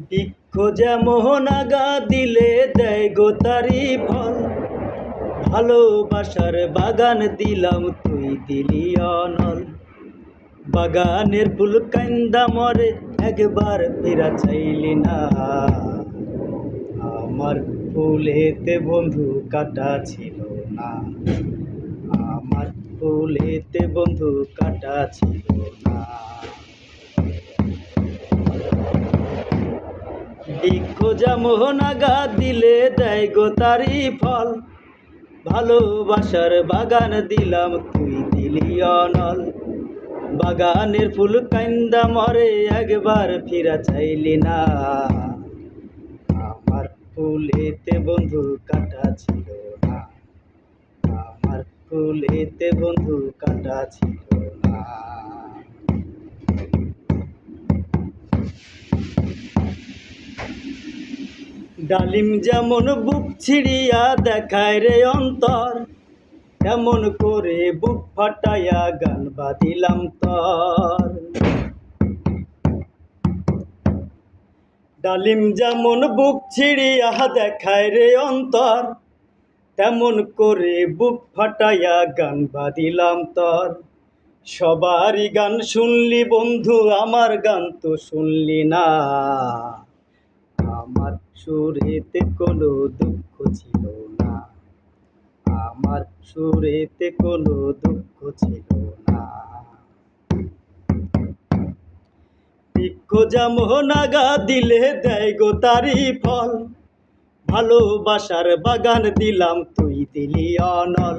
বৃক্ষ যেমন আগা দিলে দেয় গো তারি ফল, ভালোবাসার বাগান দিলাম তুই দিলি অনল। বাগানের ফুল কান্দা মরে একবার ফিরা চাইলি না, আমার ফুলেতে বন্ধু কাটা ছিল না, আমার ফুলেতে বন্ধু কাটা ছিল না। বৃক্ষ যেমন আগা দিলে দেয় গো তারি ফল, ভালোবাসার বাগান দিলাম তুই দিলি অনল। বাগানের ফুল কান্দা মরে একবার ফিরা চাইলি না, আমার ফুলেতে বন্ধু কাটা ছিল না, আমার ফুলেতে বন্ধু কাটা ছিল না। ডালিম যেমন বুক ছিড়িয়া দেখায় রে অন্তর, তেমন করে বুক ফাটাইয়া গান বাঁধিলাম তর। ডালিম যেমন বুক ছিড়িয়া দেখায় রে অন্তর, তেমন করে বুক ফাটাইয়া গান বাঁধিলাম তর। সবারই গান শুনলি বন্ধু, আমার গান তো শুনলি না, আমার সুরেতে কোনো দুঃখ ছিল না, আমার সুরেতে কোনো দুঃখ ছিল না। বৃক্ষ যেমন আগা দিলে দেয় গো তারি ফল, ভালোবাসার বাগান দিলাম তুই দিলি অনল।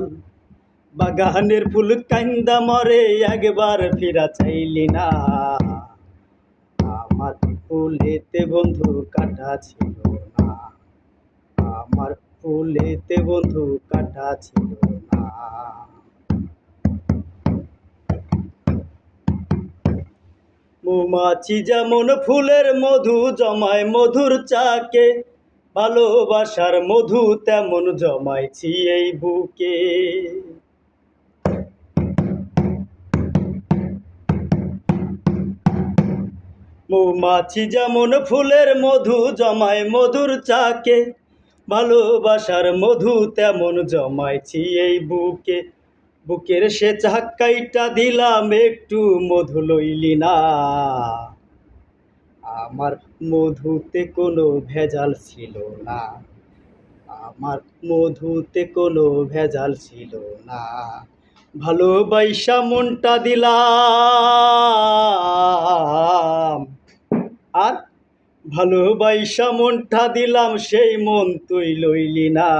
বাগানের ফুল কান্দা মরে একবার ফিরা চাইলি না, আমার ফুলেতে বন্ধু কাটা ছিল না, আমার ফুলেতে বন্ধু কাটা ছিল না। মৌমাছি যেমন ফুলের মধু জমায় মধুর চাকে, ভালোবাসার মধু তেমন জমাইছি এই বুকে। মৌমাছি যেমন ফুলের মধু জমায় মধুর চাকে, ভালোবাসার মধু তেমন জমাইছি এই বুকে। বুকের সে চাক্কাইটা দিলাম একটু মধু লইলি না, আমার মধুতে কোনো ভেজাল ছিল না, আমার মধুতে কোনো ভেজাল ছিল না। ভালোবাসা মনটা দিলাম, আর ভালোবাসা মনটা দিলাম, সেই মন তুই লইলি না,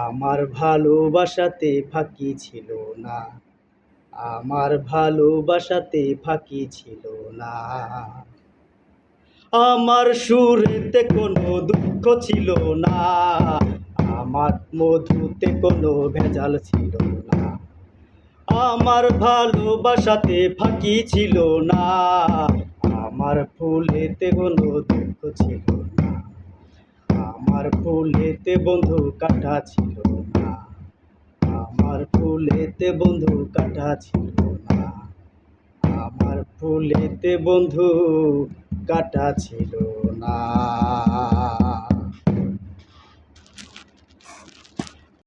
আমার ভালোবাসাতে ফাঁকি ছিল না, আমার ভালোবাসাতে ফাঁকি ছিল না। আমার সুরেতে কোনো দুঃখ ছিল না, আমার মধুতে কোনো ভেজাল ছিল না, আমার ভালোবাসাতে ফাঁকি ছিল না, আমার ফুলেতে কোনো দুঃখ ছিল না, আমার ফুলেতে বন্ধু কাটা ছিল না, আমার ফুলেতে বন্ধু কাটা ছিল না, আমার ফুলেতে বন্ধু কাটা ছিল না।